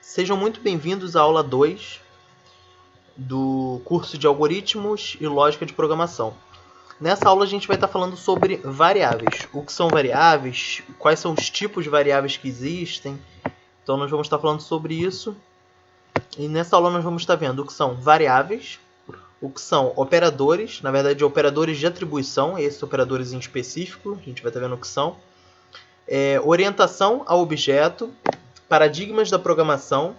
Sejam muito bem-vindos à aula 2 do curso de Algoritmos e Lógica de Programação. Nessa aula a gente vai estar falando sobre variáveis. O que são variáveis, quais são os tipos de variáveis que existem. Então nós vamos estar falando sobre isso. E nessa aula nós vamos estar vendo o que são variáveis, o que são operadores, na verdade operadores de atribuição, esses operadores em específico, a gente vai estar vendo o que são. Orientação ao objeto, paradigmas da programação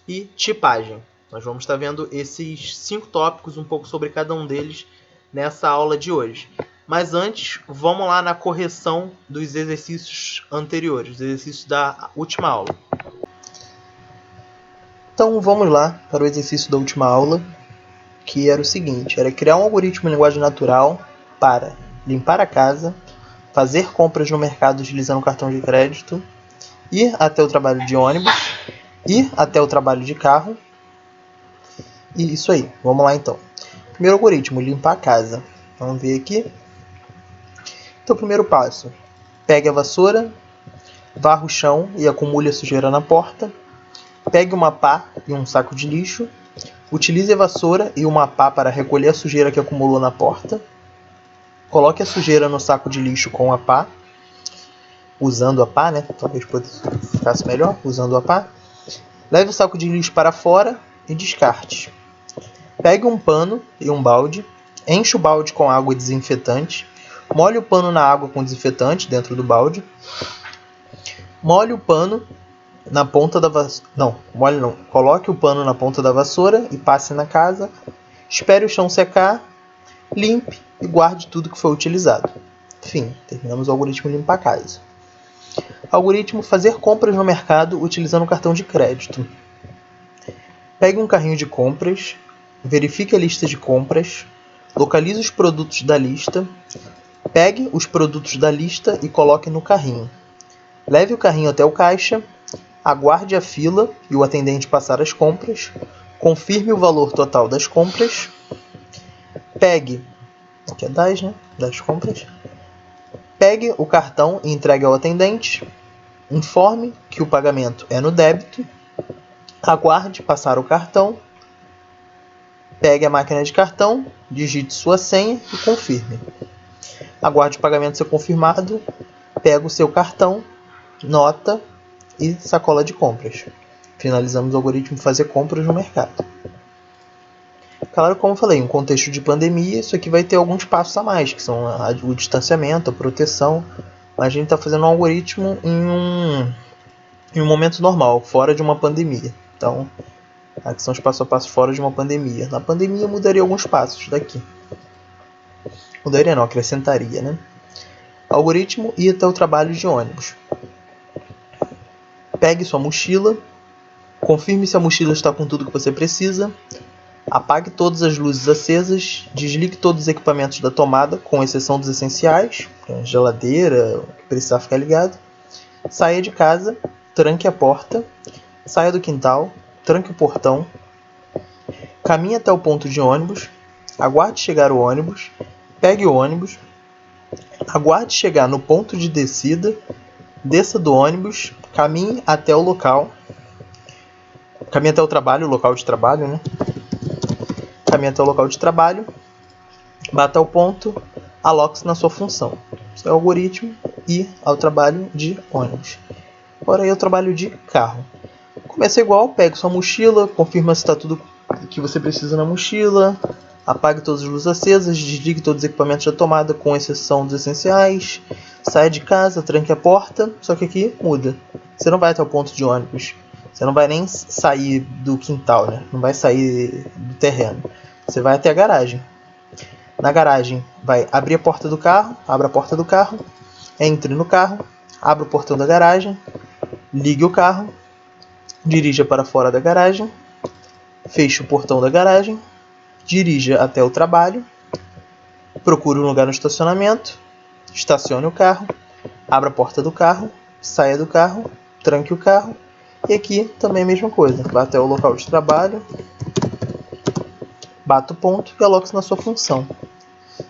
e tipagem. Nós vamos estar vendo esses 5 tópicos, um pouco sobre cada um deles, nessa aula de hoje. Mas antes, vamos lá na correção dos exercícios anteriores, os exercícios da última aula. Então vamos lá para o exercício da última aula, que era o seguinte: era criar um algoritmo em linguagem natural para limpar a casa, fazer compras no mercado utilizando cartão de crédito, ir até o trabalho de ônibus, ir até o trabalho de carro. E isso aí, vamos lá então. Primeiro algoritmo, limpar a casa. Vamos ver aqui. Então, primeiro passo, pegue a vassoura, varra o chão e acumule a sujeira na porta. Pegue uma pá e um saco de lixo. Utilize a vassoura e uma pá para recolher a sujeira que acumulou na porta. Coloque a sujeira no saco de lixo com a pá, usando a pá, né? Talvez ficasse melhor usando a pá. Leve o saco de lixo para fora e descarte. Pegue um pano e um balde, enche o balde com água e desinfetante, molhe o pano na água com desinfetante dentro do balde, molhe o pano na ponta da vassoura, coloque o pano na ponta da vassoura e passe na casa, espere o chão secar, limpe e guarde tudo que foi utilizado. Fim, terminamos o algoritmo limpar a casa. Algoritmo fazer compras no mercado utilizando o cartão de crédito. Pegue um carrinho de compras, verifique a lista de compras, localize os produtos da lista, pegue os produtos da lista e coloque no carrinho. Leve o carrinho até o caixa, aguarde a fila e o atendente passar as compras, confirme o valor total das compras, pegue, aqui é das compras, pegue o cartão e entregue ao atendente, informe que o pagamento é no débito, aguarde passar o cartão, pegue a máquina de cartão, digite sua senha e confirme. Aguarde o pagamento ser confirmado, pega o seu cartão, nota e sacola de compras. Finalizamos o algoritmo fazer compras no mercado. Claro, como eu falei, em um contexto de pandemia, isso aqui vai ter alguns passos a mais, que são o distanciamento, a proteção. Mas a gente está fazendo um algoritmo em um momento normal, fora de uma pandemia. Então, aqui são os passo a passo fora de uma pandemia. Na pandemia mudaria alguns passos daqui. Mudaria não, acrescentaria, né? Algoritmo ir até o trabalho de ônibus. Pegue sua mochila, confirme se a mochila está com tudo que você precisa, apague todas as luzes acesas, desligue todos os equipamentos da tomada, com exceção dos essenciais, geladeira, que precisar ficar ligado, saia de casa, tranque a porta, saia do quintal, tranque o portão, caminhe até o ponto de ônibus, aguarde chegar o ônibus, pegue o ônibus, aguarde chegar no ponto de descida, desça do ônibus, caminhe até o local, caminhe até o trabalho, o local de trabalho, né? Caminhe até o local de trabalho, bata ao ponto, aloque-se na sua função. Esse é o algoritmo ir ao trabalho de ônibus. Agora aí o trabalho de carro. Começa igual, pegue sua mochila, confirma se está tudo que você precisa na mochila, apague todas as luzes acesas, desligue todos os equipamentos da tomada, com exceção dos essenciais, saia de casa, tranque a porta, só que aqui muda. Você não vai até o ponto de ônibus, você não vai nem sair do quintal, né? Não vai sair do terreno. Você vai até a garagem. Na garagem, vai abrir a porta do carro, abra a porta do carro, entre no carro, abra o portão da garagem, ligue o carro, dirija para fora da garagem, feche o portão da garagem, dirija até o trabalho, procure um lugar no estacionamento, estacione o carro, abra a porta do carro, saia do carro, tranque o carro, e aqui também a mesma coisa, vá até o local de trabalho, bata o ponto e aloque-se na sua função.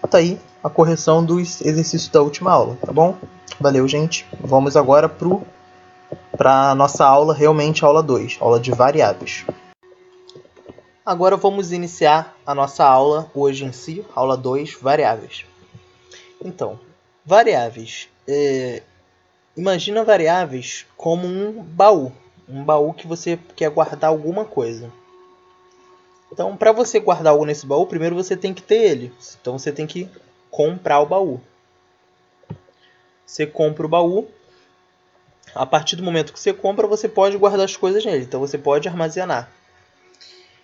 Tá aí a correção dos exercícios da última aula, tá bom? Valeu, gente. Vamos agora pro para a nossa aula, realmente aula 2, aula de variáveis. Agora vamos iniciar a nossa aula hoje em si, aula 2, variáveis. Então, variáveis. Imagina variáveis como um baú que você quer guardar alguma coisa. Então, para você guardar algo nesse baú, primeiro você tem que ter ele. Então, você tem que comprar o baú. Você compra o baú. A partir do momento que você compra, você pode guardar as coisas nele. Então, você pode armazenar.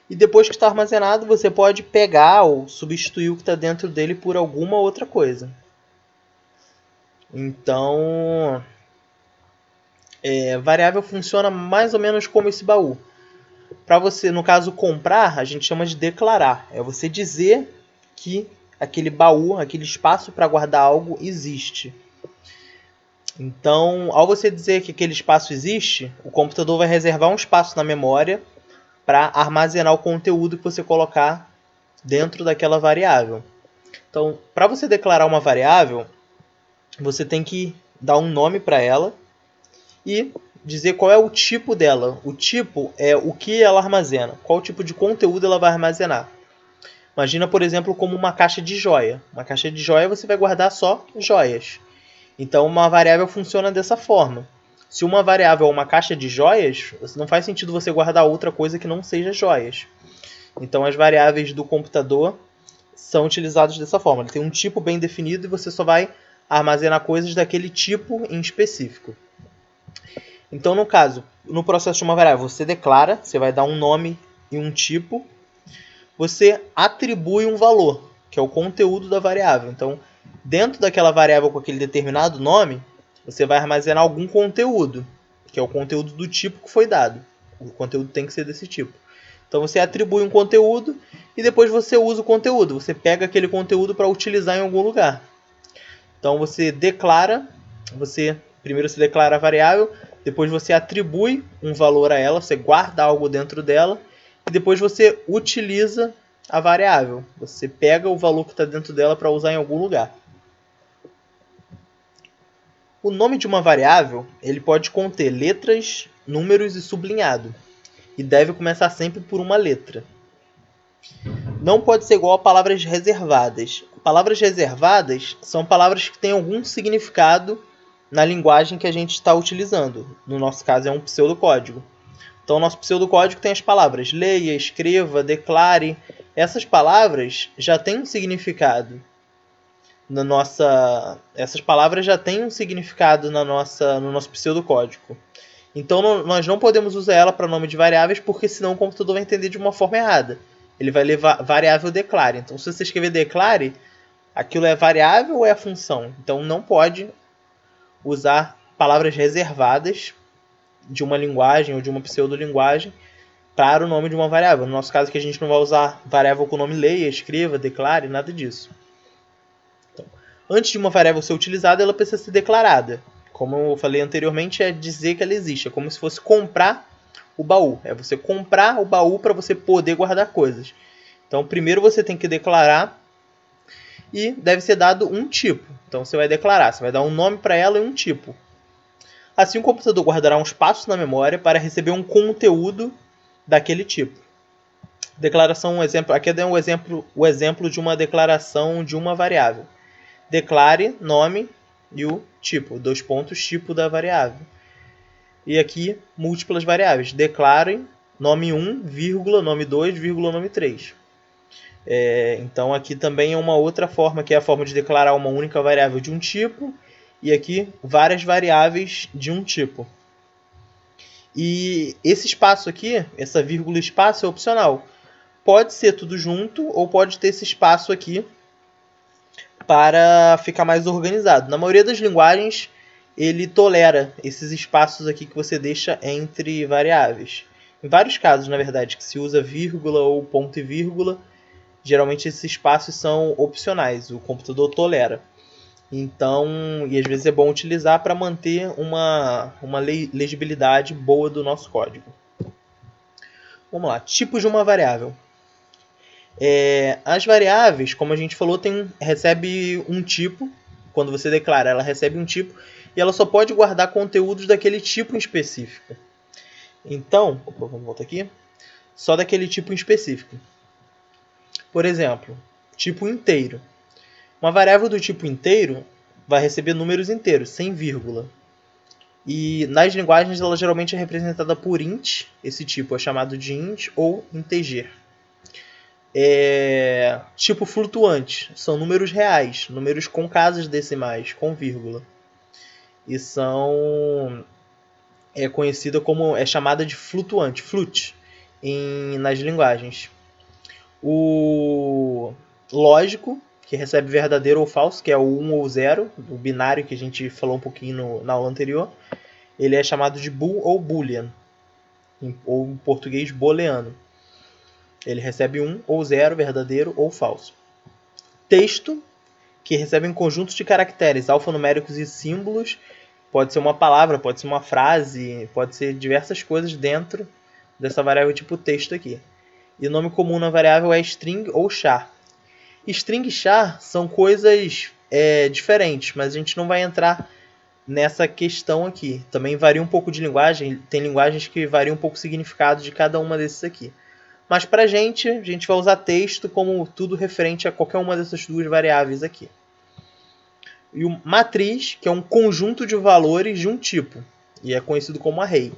E depois que está armazenado, você pode pegar ou substituir o que está dentro dele por alguma outra coisa. Então, variável funciona mais ou menos como esse baú. Para você, no caso, comprar, a gente chama de declarar. É você dizer que aquele baú, aquele espaço para guardar algo existe. Então, ao você dizer que aquele espaço existe, o computador vai reservar um espaço na memória para armazenar o conteúdo que você colocar dentro daquela variável. Então, para você declarar uma variável, você tem que dar um nome para ela e dizer qual é o tipo dela. O tipo é o que ela armazena, qual tipo de conteúdo ela vai armazenar. Imagina, por exemplo, como uma caixa de joia. Uma caixa de joia você vai guardar só joias. Então, uma variável funciona dessa forma. Se uma variável é uma caixa de joias, não faz sentido você guardar outra coisa que não seja joias. Então, as variáveis do computador são utilizadas dessa forma. Ele tem um tipo bem definido e você só vai armazenar coisas daquele tipo em específico. Então, no caso, no processo de uma variável, você declara, você vai dar um nome e um tipo. Você atribui um valor, que é o conteúdo da variável. Então, dentro daquela variável com aquele determinado nome, você vai armazenar algum conteúdo, que é o conteúdo do tipo que foi dado. O conteúdo tem que ser desse tipo. Então, você atribui um conteúdo e depois você usa o conteúdo. Você pega aquele conteúdo para utilizar em algum lugar. Então, você declara, primeiro você declara a variável, depois você atribui um valor a ela, você guarda algo dentro dela, e depois você utiliza a variável. Você pega o valor que está dentro dela para usar em algum lugar. O nome de uma variável ele pode conter letras, números e sublinhado, e deve começar sempre por uma letra. Não pode ser igual a palavras reservadas. Palavras reservadas são palavras que têm algum significado na linguagem que a gente está utilizando. No nosso caso é um pseudocódigo. Então, o nosso pseudocódigo tem as palavras leia, escreva, declare. Essas palavras já têm um significado. Essas palavras já têm um significado no nosso pseudocódigo. Então, nós não podemos usar ela para nome de variáveis, porque senão o computador vai entender de uma forma errada. Ele vai levar variável declare. Então, se você escrever declare, aquilo é variável ou é função? Então, não pode usar palavras reservadas de uma linguagem ou de uma pseudolinguagem para o nome de uma variável. No nosso caso aqui a gente não vai usar variável com o nome leia, escreva, declare, nada disso. Então, antes de uma variável ser utilizada, ela precisa ser declarada. Como eu falei anteriormente, é dizer que ela existe. É como se fosse comprar o baú. É você comprar o baú para você poder guardar coisas. Então, primeiro você tem que declarar e deve ser dado um tipo. Então, você vai declarar, você vai dar um nome para ela e um tipo. Assim, o computador guardará um espaço na memória para receber um conteúdo daquele tipo. Declaração, um exemplo. Aqui é o exemplo de uma declaração de uma variável. Declare nome e o tipo, tipo da variável. E aqui, múltiplas variáveis. Declare nome 1, vírgula, nome 2, vírgula, nome 3. Então, aqui também é uma outra forma, que é a forma de declarar uma única variável de um tipo. E aqui, várias variáveis de um tipo. E esse espaço aqui, essa vírgula espaço, é opcional. Pode ser tudo junto ou pode ter esse espaço aqui para ficar mais organizado. Na maioria das linguagens, ele tolera esses espaços aqui que você deixa entre variáveis. Em vários casos, na verdade, que se usa vírgula ou ponto e vírgula, geralmente esses espaços são opcionais, o computador tolera. Então, e às vezes é bom utilizar para manter uma legibilidade boa do nosso código. Vamos lá, tipos de uma variável. As variáveis, como a gente falou, recebe um tipo. Quando você declara, ela recebe um tipo. e ela só pode guardar conteúdos daquele tipo em específico. Então, vamos voltar aqui, só daquele tipo em específico. Por exemplo, tipo inteiro. Uma variável do tipo inteiro vai receber números inteiros, sem vírgula. E nas linguagens ela geralmente é representada por int, esse tipo é chamado de int ou integer. Tipo flutuante, são números reais, números com casas decimais, com vírgula. E conhecida como, é chamada de flutuante, flut, nas linguagens. O lógico, que recebe verdadeiro ou falso, que é o 1 ou 0, o binário que a gente falou um pouquinho na aula anterior, ele é chamado de bool ou boolean, ou em português booleano. Ele recebe 1 ou 0, verdadeiro ou falso. Texto, que recebe um conjunto de caracteres alfanuméricos e símbolos, pode ser uma palavra, pode ser uma frase, pode ser diversas coisas dentro dessa variável tipo texto aqui. E o nome comum na variável é string ou char. String e char são coisas diferentes, mas a gente não vai entrar nessa questão aqui. Também varia um pouco de linguagem, tem linguagens que variam um pouco o significado de cada uma desses aqui. Mas para a gente vai usar texto como tudo referente a qualquer uma dessas duas variáveis aqui. E o matriz, que é um conjunto de valores de um tipo, e é conhecido como array.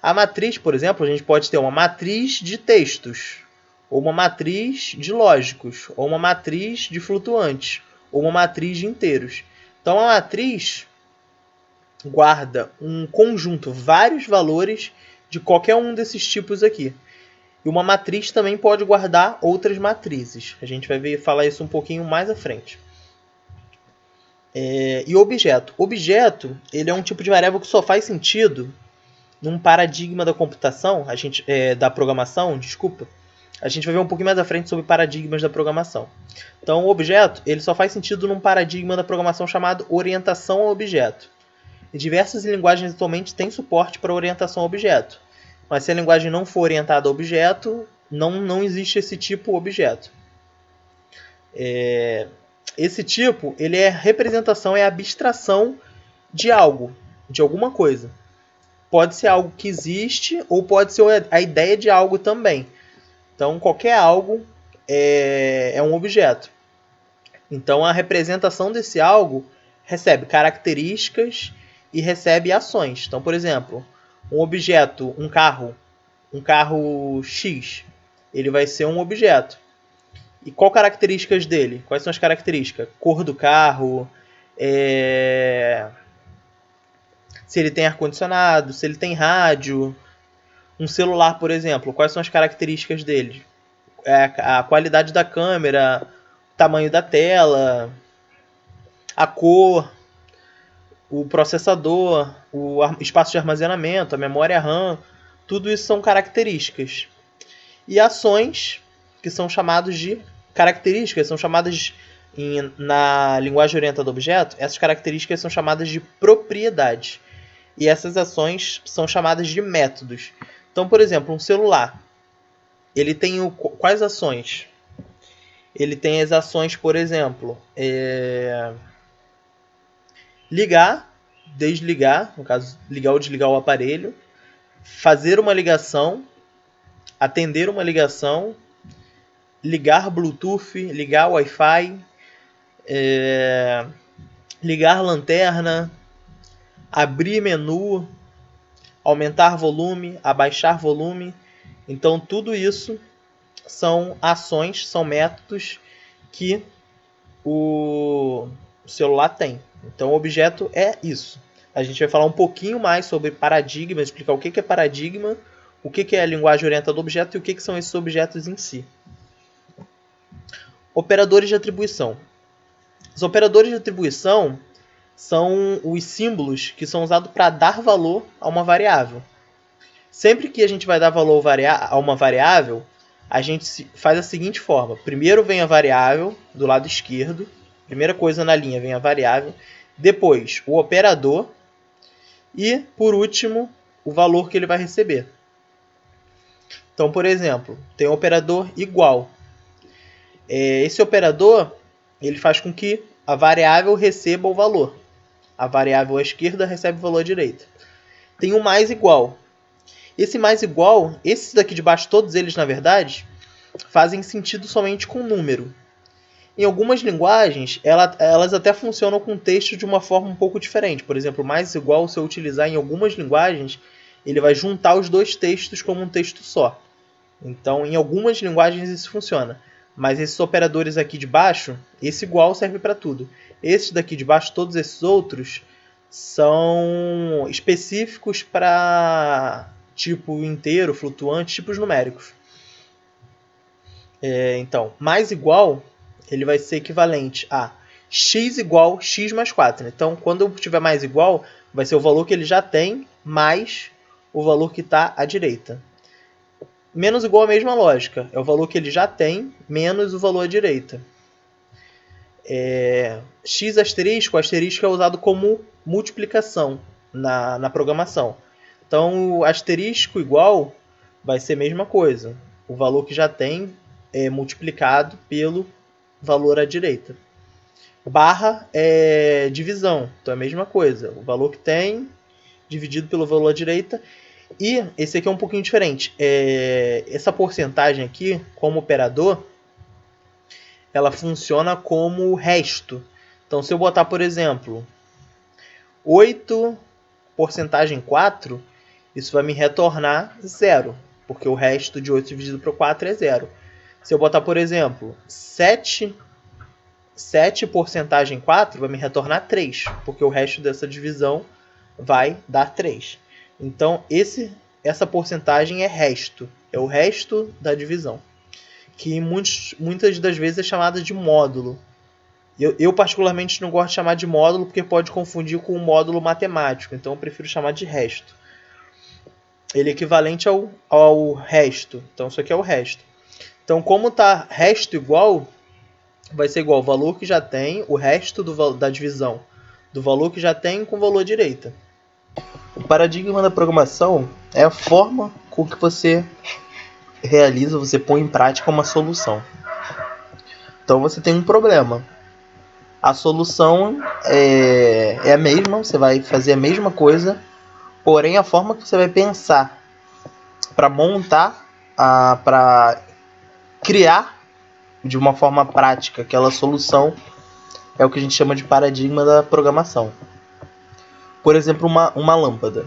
A matriz, por exemplo, a gente pode ter uma matriz de textos, ou uma matriz de lógicos, ou uma matriz de flutuantes, ou uma matriz de inteiros. Então a matriz guarda um conjunto, vários valores de qualquer um desses tipos aqui. E uma matriz também pode guardar outras matrizes. A gente vai falar isso um pouquinho mais à frente. E objeto. Objeto, ele é um tipo de variável que só faz sentido num paradigma da computação, da programação, desculpa. A gente vai ver um pouquinho mais à frente sobre paradigmas da programação. Então, o objeto, ele só faz sentido num paradigma da programação chamado orientação a objeto. E diversas linguagens atualmente têm suporte para orientação a objeto. Mas se a linguagem não for orientada a objeto, não existe esse tipo objeto. Esse tipo, ele é representação, é abstração de algo, de alguma coisa. Pode ser algo que existe ou pode ser a ideia de algo também. Então, qualquer algo é um objeto. Então, a representação desse algo recebe características e recebe ações. Então, por exemplo, um objeto, um carro X, ele vai ser um objeto. E qual características dele? Quais são as características? Cor do carro, se ele tem ar-condicionado, se ele tem rádio. Um celular, por exemplo, quais são as características dele? A qualidade da câmera, o tamanho da tela, a cor, o processador, o espaço de armazenamento, a memória RAM, tudo isso são características. E ações, que são chamadas de características, são chamadas na linguagem orientada a objeto, essas características são chamadas de propriedades. E essas ações são chamadas de métodos. Então, por exemplo, um celular, ele tem quais ações? Ele tem as ações, por exemplo, ligar, desligar, no caso, ligar ou desligar o aparelho, fazer uma ligação, atender uma ligação, ligar Bluetooth, ligar Wi-Fi, ligar lanterna, abrir menu, aumentar volume, abaixar volume. Então, tudo isso são ações, são métodos que o celular tem. Então, o objeto é isso. A gente vai falar um pouquinho mais sobre paradigma, explicar o que é paradigma, o que é a linguagem orientada a objeto e o que são esses objetos em si. Operadores de atribuição. Os operadores de atribuição são os símbolos que são usados para dar valor a uma variável. Sempre que a gente vai dar valor a uma variável, a gente faz da seguinte forma. Primeiro vem a variável do lado esquerdo. Primeira coisa na linha vem a variável. Depois o operador. E, por último, o valor que ele vai receber. Então, por exemplo, tem o operador igual. Esse operador ele faz com que a variável receba o valor. a variável à esquerda recebe o valor à direita. Tem o mais igual. Esse mais igual, esses daqui de baixo, todos eles, na verdade, fazem sentido somente com número. Em algumas linguagens, elas até funcionam com texto de uma forma um pouco diferente. Por exemplo, o mais igual, se eu utilizar em algumas linguagens, ele vai juntar os dois textos como um texto só. Então, em algumas linguagens isso funciona. Mas esses operadores aqui de baixo, esse igual serve para tudo. Esses daqui de baixo, todos esses outros, são específicos para tipo inteiro, flutuante, tipos numéricos. Então, mais igual, ele vai ser equivalente a x igual x mais 4. Então, quando eu tiver mais igual, vai ser o valor que ele já tem mais o valor que está à direita. Menos igual a mesma lógica. É o valor que ele já tem menos o valor à direita. X asterisco, o asterisco é usado como multiplicação na programação. Então, o asterisco igual vai ser a mesma coisa. O valor que já tem é multiplicado pelo valor à direita. Barra é divisão. Então, é a mesma coisa. O valor que tem dividido pelo valor à direita. E esse aqui é um pouquinho diferente. Essa porcentagem aqui, como operador, ela funciona como resto. Então, se eu botar, por exemplo, 8 porcentagem 4, isso vai me retornar 0, porque o resto de 8 dividido por 4 é 0. Se eu botar, por exemplo, 7 porcentagem 4, vai me retornar 3, porque o resto dessa divisão vai dar 3. Então, essa porcentagem é resto. É o resto da divisão. Que muitas das vezes é chamada de módulo. Eu particularmente não gosto de chamar de módulo porque pode confundir com o módulo matemático. Então, eu prefiro chamar de resto. Ele é equivalente ao resto. Então, isso aqui é o resto. Então, como está resto igual, vai ser igual ao valor que já tem, o resto da divisão do valor que já tem com o valor à direita. O paradigma da programação é a forma com que você realiza, você põe em prática uma solução. Então você tem um problema. A solução é a mesma, você vai fazer a mesma coisa, porém a forma que você vai pensar para montar, para criar de uma forma prática aquela solução é o que a gente chama de paradigma da programação. Por exemplo, uma lâmpada.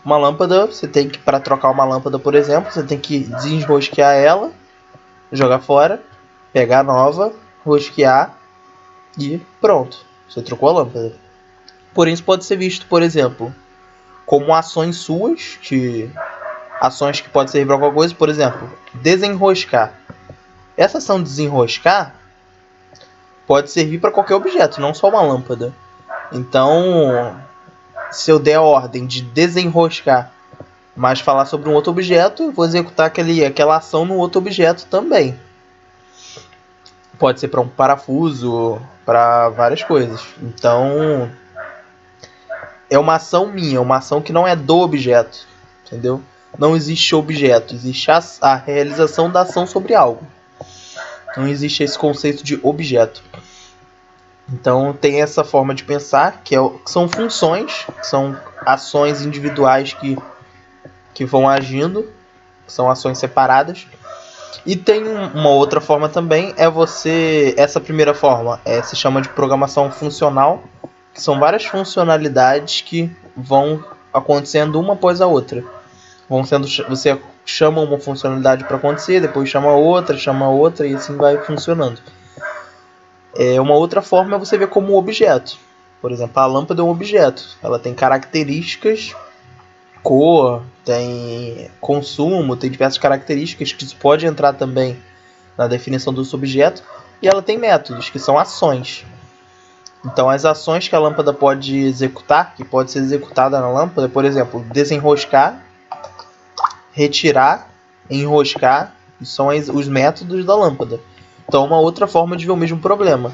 Uma lâmpada, você tem que, para trocar uma lâmpada, por exemplo, você tem que desenrosquear ela, jogar fora, pegar a nova, rosquear e pronto. Você trocou a lâmpada. Porém, isso pode ser visto, por exemplo, como ações suas, ações que podem servir para alguma coisa, por exemplo, desenroscar. Essa ação de desenroscar pode servir para qualquer objeto, não só uma lâmpada. Então, se eu der a ordem de desenroscar, mas falar sobre um outro objeto, eu vou executar aquela ação no outro objeto também. Pode ser para um parafuso, para várias coisas. Então, é uma ação minha, uma ação que não é do objeto, entendeu? Não existe objeto, existe a realização da ação sobre algo. Não existe esse conceito de objeto. Então tem essa forma de pensar, que são funções, que são ações individuais que vão agindo, que são ações separadas. E tem uma outra forma também, essa primeira forma se chama de programação funcional, que são várias funcionalidades que vão acontecendo uma após a outra. Você chama uma funcionalidade para acontecer, depois chama outra e assim vai funcionando. Uma outra forma é você ver como um objeto. Por exemplo, a lâmpada é um objeto. Ela tem características, cor, tem consumo, tem diversas características que pode entrar também na definição desse objeto. E ela tem métodos, que são ações. Então, as ações que a lâmpada pode executar, que pode ser executada na lâmpada, por exemplo, desenroscar, retirar, enroscar, são os métodos da lâmpada. Então, uma outra forma de ver o mesmo problema.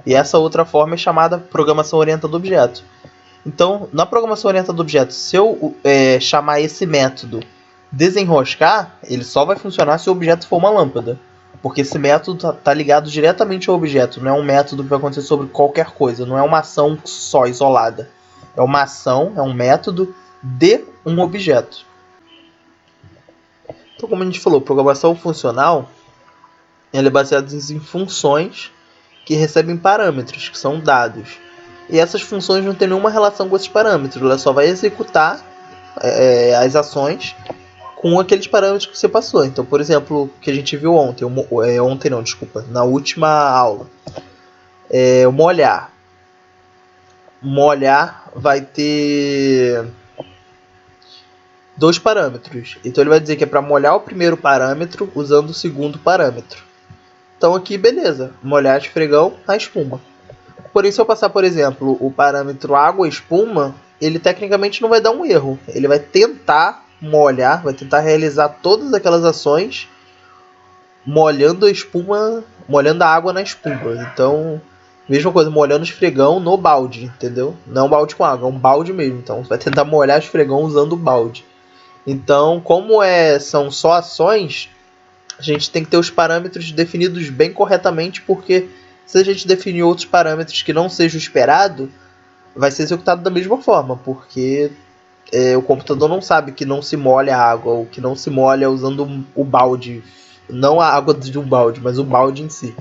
E essa outra forma é chamada programação orientada a objeto. Então, na programação orientada a objeto, se eu chamar esse método desenroscar, ele só vai funcionar se o objeto for uma lâmpada. Porque esse método está ligado diretamente ao objeto. Não é um método que vai acontecer sobre qualquer coisa. Não é uma ação só, isolada. É uma ação, é um método de um objeto. Então, como a gente falou, programação funcional ela é baseada em funções que recebem parâmetros, que são dados. E essas funções não têm nenhuma relação com esses parâmetros, ela só vai executar as ações com aqueles parâmetros que você passou. Então, por exemplo, o que a gente viu ontem, na última aula, o molhar. Molhar vai ter dois parâmetros. Então ele vai dizer que é para molhar o primeiro parâmetro usando o segundo parâmetro. Então aqui, beleza, molhar esfregão na espuma. Porém, se eu passar, por exemplo, o parâmetro água-espuma, ele tecnicamente não vai dar um erro. Ele vai tentar molhar, vai tentar realizar todas aquelas ações molhando a espuma, molhando a água na espuma. Então, mesma coisa, molhando o esfregão no balde, entendeu? Não um balde com água, é um balde mesmo. Então, você vai tentar molhar o esfregão usando o balde. Então, como são só ações, a gente tem que ter os parâmetros definidos bem corretamente, porque se a gente definir outros parâmetros que não seja o esperado, vai ser executado da mesma forma, porque o computador não sabe que não se molha a água, ou que não se molha usando o balde, não a água de um balde, mas o balde em si.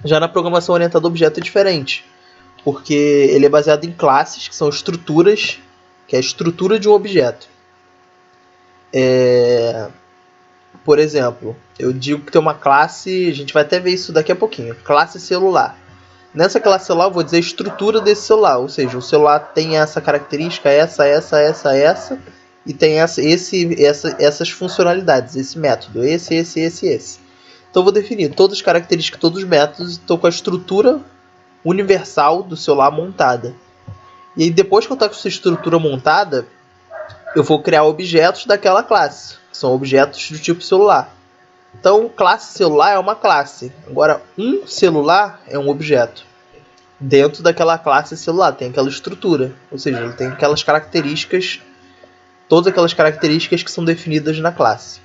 Já na programação orientada a objeto é diferente, porque ele é baseado em classes, que são estruturas, que é a estrutura de um objeto. Por exemplo, eu digo que tem uma classe, a gente vai até ver isso daqui a pouquinho, classe celular. Nessa classe celular eu vou dizer a estrutura desse celular, ou seja, o celular tem essa característica, essa, e tem essas funcionalidades, esse método, esse. Então eu vou definir todas as características, todos os métodos, estou com a estrutura universal do celular montada. E aí, depois que eu estou com essa estrutura montada, eu vou criar objetos daquela classe, que são objetos do tipo celular. Então, classe celular é uma classe. Agora, um celular é um objeto. Dentro daquela classe celular tem aquela estrutura, ou seja, ele tem aquelas características, todas aquelas características que são definidas na classe.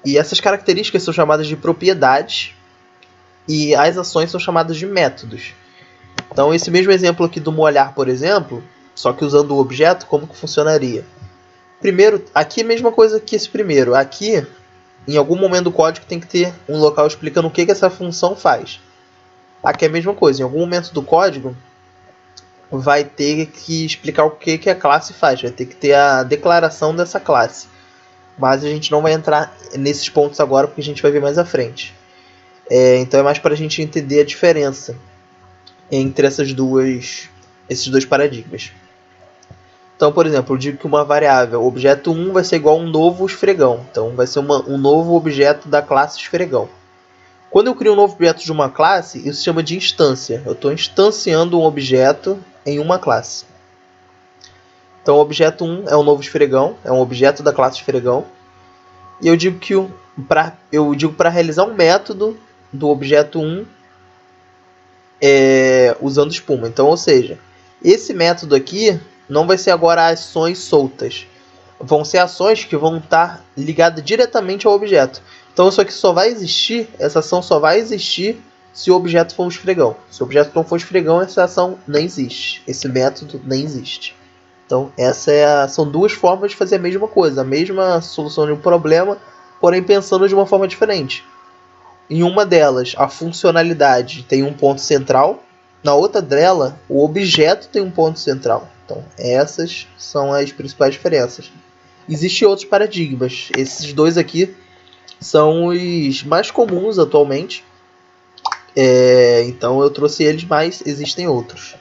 E essas características são chamadas de propriedades e as ações são chamadas de métodos. Então, esse mesmo exemplo aqui do molhar, por exemplo, só que usando o objeto, como que funcionaria? Primeiro, aqui é a mesma coisa que esse primeiro. Aqui, em algum momento do código, tem que ter um local explicando o que essa função faz. Aqui é a mesma coisa. Em algum momento do código, vai ter que explicar o que a classe faz. Vai ter que ter a declaração dessa classe. Mas a gente não vai entrar nesses pontos agora, porque a gente vai ver mais à frente. Então é mais para a gente entender a diferença entre esses dois paradigmas. Então, por exemplo, eu digo que uma variável objeto 1 vai ser igual a um novo esfregão. Então, vai ser um novo objeto da classe esfregão. Quando eu crio um novo objeto de uma classe, isso se chama de instância. Eu estou instanciando um objeto em uma classe. Então, o objeto 1 é um novo esfregão, é um objeto da classe esfregão. E eu digo que para realizar um método do objeto 1 usando espuma. Então, ou seja, esse método aqui não vai ser agora ações soltas. Vão ser ações que vão estar ligadas diretamente ao objeto. Então isso aqui só vai existir, essa ação só vai existir se o objeto for um esfregão. Se o objeto não for esfregão, essa ação nem existe. Esse método nem existe. Então são duas formas de fazer a mesma coisa, a mesma solução de um problema, porém pensando de uma forma diferente. Em uma delas, a funcionalidade tem um ponto central. Na outra dela, o objeto tem um ponto central. Então, essas são as principais diferenças. Existem outros paradigmas. Esses dois aqui são os mais comuns atualmente. Então, eu trouxe eles, mas existem outros.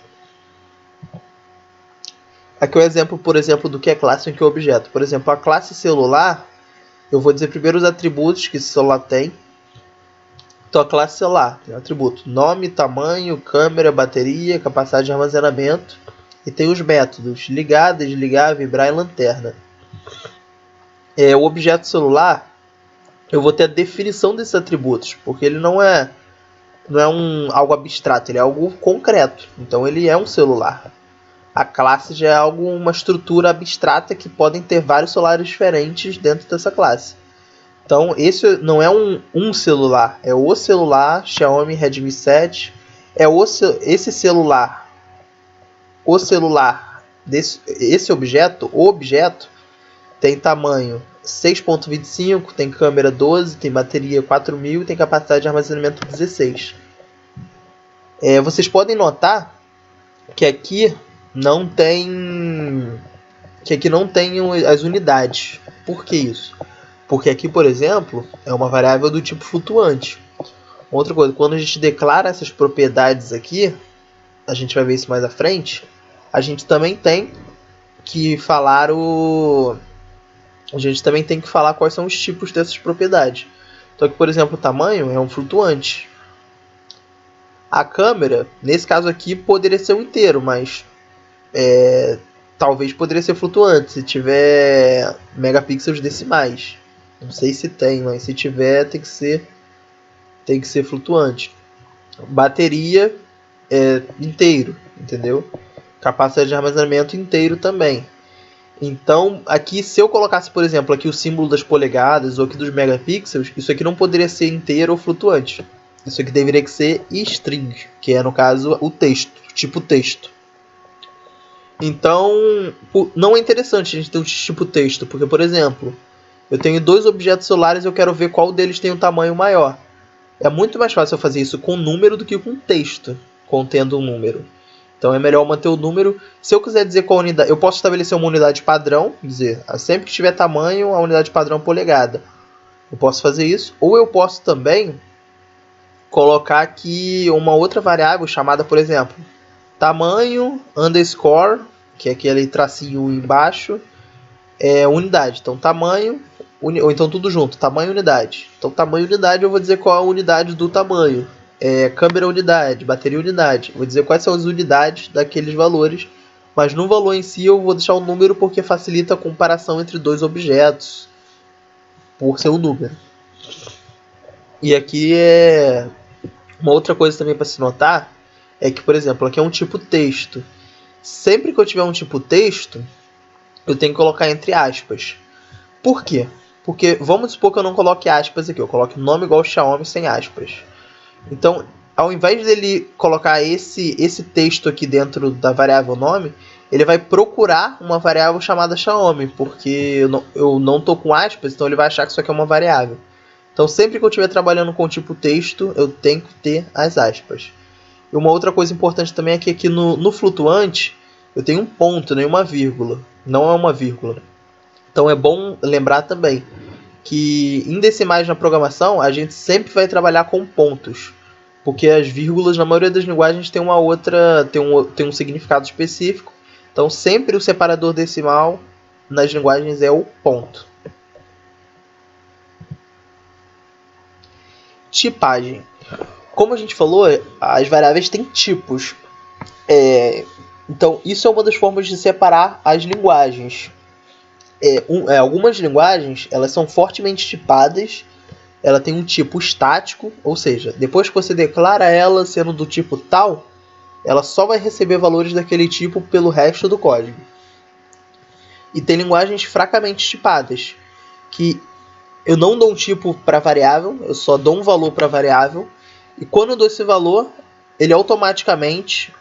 Aqui é um exemplo, por exemplo, do que é classe e o que é objeto. Por exemplo, a classe celular, eu vou dizer primeiro os atributos que esse celular tem. Então, a classe celular tem um atributo nome, tamanho, câmera, bateria, capacidade de armazenamento. E tem os métodos ligar, desligar, vibrar e lanterna. O objeto celular, eu vou ter a definição desses atributos, porque ele não é algo abstrato, ele é algo concreto. Então, ele é um celular. A classe já é uma estrutura abstrata que podem ter vários celulares diferentes dentro dessa classe. Então, esse não é um celular, é o celular Xiaomi Redmi 7. Esse celular o celular, esse objeto, o objeto, tem tamanho 6.25, tem câmera 12, tem bateria 4000 e tem capacidade de armazenamento 16. Vocês podem notar que aqui não tem as unidades. Por que isso? Porque aqui, por exemplo, é uma variável do tipo flutuante. Outra coisa, quando a gente declara essas propriedades aqui, a gente vai ver isso mais à frente, a gente também tem que falar quais são os tipos dessas propriedades. Então aqui, por exemplo, o tamanho é um flutuante. A câmera, nesse caso aqui, poderia ser um inteiro, mas talvez poderia ser flutuante se tiver megapixels decimais. Não sei se tem, mas se tiver tem que ser flutuante. Bateria inteiro, entendeu? Capacidade de armazenamento inteiro também. Então, aqui, se eu colocasse, por exemplo, aqui o símbolo das polegadas ou aqui dos megapixels, isso aqui não poderia ser inteiro ou flutuante. Isso aqui deveria ser string, que é, no caso, o texto, tipo texto. Então, não é interessante a gente ter um tipo texto, porque, por exemplo, eu tenho 2 objetos celulares e eu quero ver qual deles tem um tamanho maior. É muito mais fácil eu fazer isso com número do que com texto, contendo um número. Então é melhor manter o número. Se eu quiser dizer qual unidade, eu posso estabelecer uma unidade padrão, dizer, sempre que tiver tamanho, a unidade padrão polegada. Eu posso fazer isso. Ou eu posso também colocar aqui uma outra variável chamada, por exemplo, tamanho underscore, que é aquele tracinho embaixo, unidade. Então tamanho, ou então tudo junto, tamanho unidade. Então tamanho unidade eu vou dizer qual é a unidade do tamanho. Câmera unidade, bateria unidade. Vou dizer quais são as unidades daqueles valores. Mas no valor em si eu vou deixar um número porque facilita a comparação entre 2 objetos. Por ser um número. E aqui uma outra coisa também para se notar é que, por exemplo, aqui é um tipo texto. Sempre que eu tiver um tipo texto, eu tenho que colocar entre aspas. Por quê? Porque vamos supor que eu não coloque aspas aqui. Eu coloque nome igual Xiaomi sem aspas. Então, ao invés dele colocar esse texto aqui dentro da variável nome, ele vai procurar uma variável chamada Xiaomi, porque eu não estou com aspas, então ele vai achar que isso aqui é uma variável. Então, sempre que eu estiver trabalhando com o tipo texto, eu tenho que ter as aspas. E uma outra coisa importante também é que aqui no flutuante, eu tenho um ponto, nem uma vírgula. Não é uma vírgula. Então, é bom lembrar também que em decimais na programação a gente sempre vai trabalhar com pontos, porque as vírgulas na maioria das linguagens tem um significado específico. Então sempre o separador decimal nas linguagens é o ponto. Tipagem. Como a gente falou, as variáveis têm tipos. Então isso é uma das formas de separar as linguagens. Algumas linguagens elas são fortemente tipadas. Ela tem um tipo estático, ou seja, depois que você declara ela sendo do tipo tal, ela só vai receber valores daquele tipo pelo resto do código. E tem linguagens fracamente tipadas, que eu não dou um tipo para variável, eu só dou um valor para variável, e quando eu dou esse valor, ele automaticamente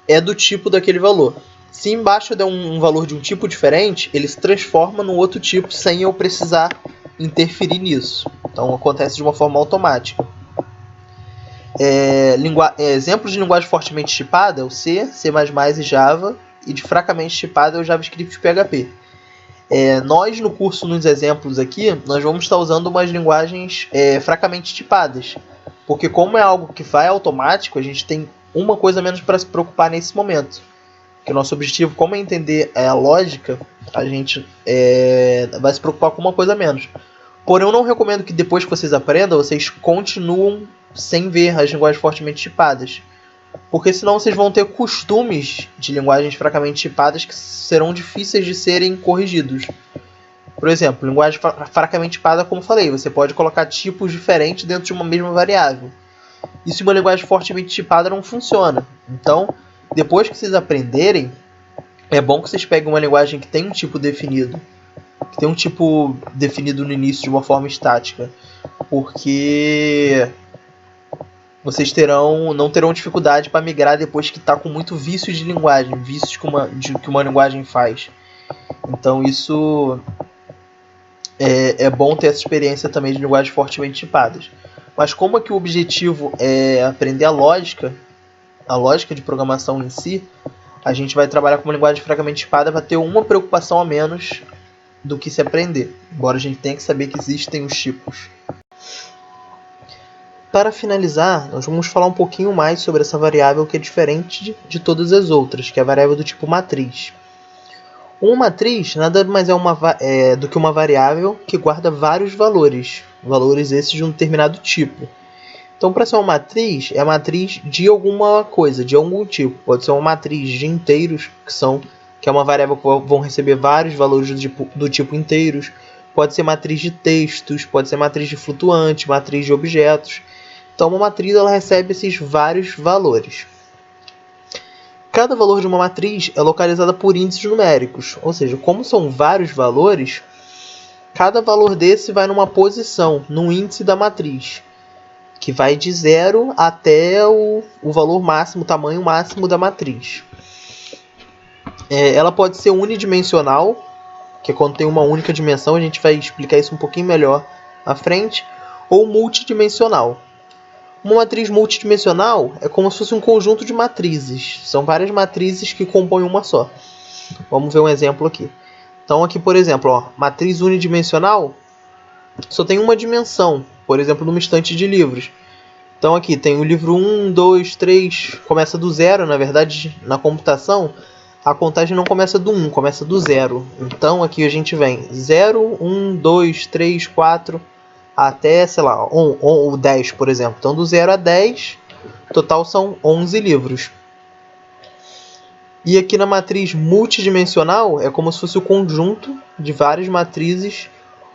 é do tipo daquele valor. Se embaixo eu der um valor de um tipo diferente, ele se transforma num outro tipo sem eu precisar interferir nisso. Então acontece de uma forma automática. Exemplos de linguagem fortemente tipada é o C, C++ e Java, e de fracamente tipada é o JavaScript e PHP. Nós no curso, nos exemplos aqui, nós vamos estar usando umas linguagens fracamente tipadas, porque como é algo que vai automático, a gente tem uma coisa a menos para se preocupar nesse momento. Porque o nosso objetivo, como é entender a lógica, a gente vai se preocupar com uma coisa a menos. Porém, eu não recomendo que depois que vocês aprendam, vocês continuem sem ver as linguagens fortemente tipadas. Porque senão vocês vão ter costumes de linguagens fracamente tipadas que serão difíceis de serem corrigidos. Por exemplo, linguagem fracamente tipada, como falei, você pode colocar tipos diferentes dentro de uma mesma variável. E se uma linguagem fortemente tipada não funciona. Então, depois que vocês aprenderem, é bom que vocês peguem uma linguagem que tem um tipo definido. Que tem um tipo definido no início de uma forma estática. Porque vocês não terão dificuldade para migrar depois que está com muito vício de linguagem, vícios que uma linguagem faz. Então isso é bom ter essa experiência também de linguagens fortemente tipadas. Mas como aqui o objetivo é aprender a lógica de programação em si, a gente vai trabalhar com uma linguagem fragamente tipada para ter uma preocupação a menos do que se aprender, embora a gente tenha que saber que existem os tipos. Para finalizar, nós vamos falar um pouquinho mais sobre essa variável que é diferente de todas as outras, que é a variável do tipo matriz. Uma matriz nada mais é do que uma variável que guarda vários valores esses de um determinado tipo. Então, para ser uma matriz, é a matriz de alguma coisa, de algum tipo. Pode ser uma matriz de inteiros, que é uma variável que vão receber vários valores do tipo inteiros. Pode ser matriz de textos, pode ser matriz de flutuante, matriz de objetos. Então, uma matriz ela recebe esses vários valores. Cada valor de uma matriz é localizada por índices numéricos, ou seja, como são vários valores, cada valor desse vai numa posição, num índice da matriz, que vai de 0 até o valor máximo, o tamanho máximo da matriz. Ela pode ser unidimensional, que é quando tem uma única dimensão, a gente vai explicar isso um pouquinho melhor à frente, ou multidimensional. Uma matriz multidimensional é como se fosse um conjunto de matrizes. São várias matrizes que compõem uma só. Vamos ver um exemplo aqui. Então aqui, por exemplo, matriz unidimensional só tem uma dimensão. Por exemplo, numa estante de livros. Então aqui tem o livro 1, 2, 3, começa do 0. Na verdade, na computação, a contagem não começa do 1, começa do 0. Então aqui a gente vem 0, 1, 2, 3, 4... até, sei lá, 10, por exemplo. Então, do 0 a 10, total são 11 livros. E aqui na matriz multidimensional, é como se fosse o conjunto de várias matrizes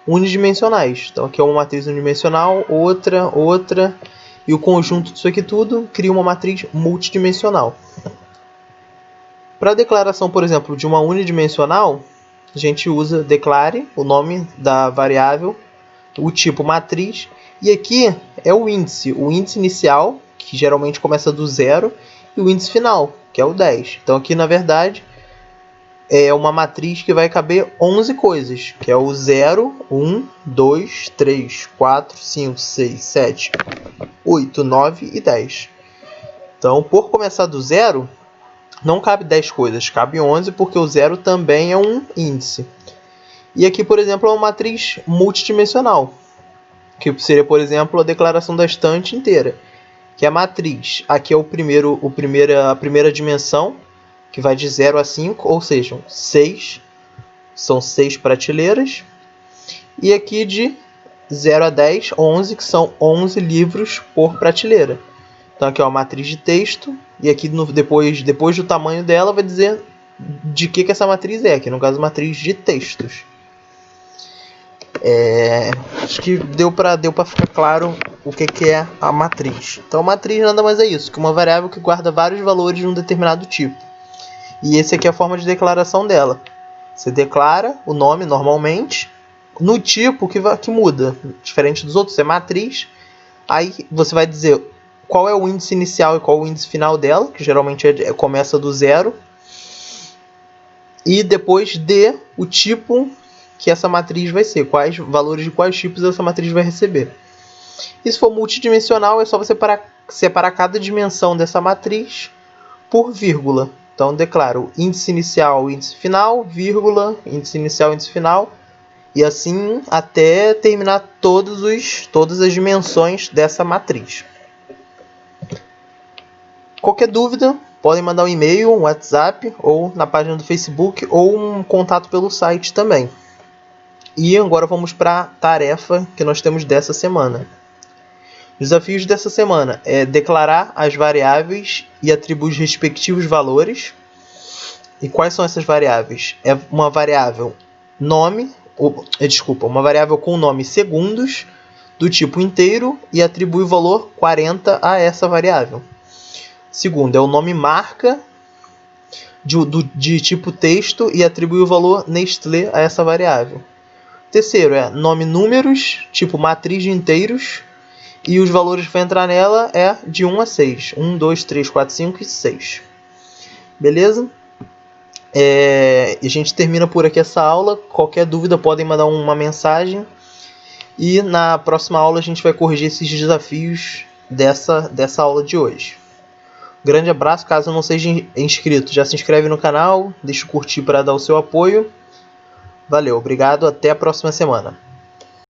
unidimensionais. Então, aqui é uma matriz unidimensional, outra, e o conjunto disso aqui tudo cria uma matriz multidimensional. Para a declaração, por exemplo, de uma unidimensional, a gente usa declare, o nome da variável, o tipo matriz, e aqui é o índice inicial, que geralmente começa do 0, e o índice final, que é o 10. Então aqui, na verdade, é uma matriz que vai caber 11 coisas, que é o 0, 1, 2, 3, 4, 5, 6, 7, 8, 9 e 10. Então, por começar do 0, não cabe 10 coisas, cabe 11, porque o 0 também é um índice. E aqui, por exemplo, é uma matriz multidimensional, que seria, por exemplo, a declaração da estante inteira, que é a matriz. Aqui é a primeira dimensão, que vai de 0 a 5, ou seja, 6, são 6 prateleiras. E aqui de 0 a 10, 11, que são 11 livros por prateleira. Então aqui é uma matriz de texto, e aqui depois do tamanho dela vai dizer de que essa matriz é, que no caso é uma matriz de textos. Acho que deu para ficar claro o que é a matriz. Então a matriz nada mais é isso, que uma variável que guarda vários valores de um determinado tipo. E esse aqui é a forma de declaração dela. Você declara o nome normalmente, no tipo que muda, diferente dos outros, é matriz. Aí você vai dizer qual é o índice inicial e qual é o índice final dela, que geralmente começa do 0. E depois o tipo que essa matriz vai ser, quais valores de quais tipos essa matriz vai receber. E se for multidimensional, é só você separar cada dimensão dessa matriz por vírgula. Então, declaro índice inicial, índice final, vírgula, índice inicial, índice final, e assim até terminar todas as dimensões dessa matriz. Qualquer dúvida, podem mandar um e-mail, um WhatsApp, ou na página do Facebook, ou um contato pelo site também. E agora vamos para a tarefa que nós temos dessa semana. Os desafios dessa semana é declarar as variáveis e atribuir os respectivos valores. E quais são essas variáveis? É uma variável uma variável com o nome segundos, do tipo inteiro, e atribui o valor 40 a essa variável. Segundo, é o nome marca de tipo texto e atribui o valor Nestlé a essa variável. Terceiro é nome números, tipo matriz de inteiros, E os valores que vai entrar nela é de 1 a 6. 1, 2, 3, 4, 5 e 6. Beleza? A gente termina por aqui essa aula. Qualquer dúvida podem mandar uma mensagem. E na próxima aula a gente vai corrigir esses desafios dessa aula de hoje. Grande abraço. Caso não seja inscrito, já se inscreve no canal. Deixa o curtir para dar o seu apoio. Valeu, obrigado. Até a próxima semana.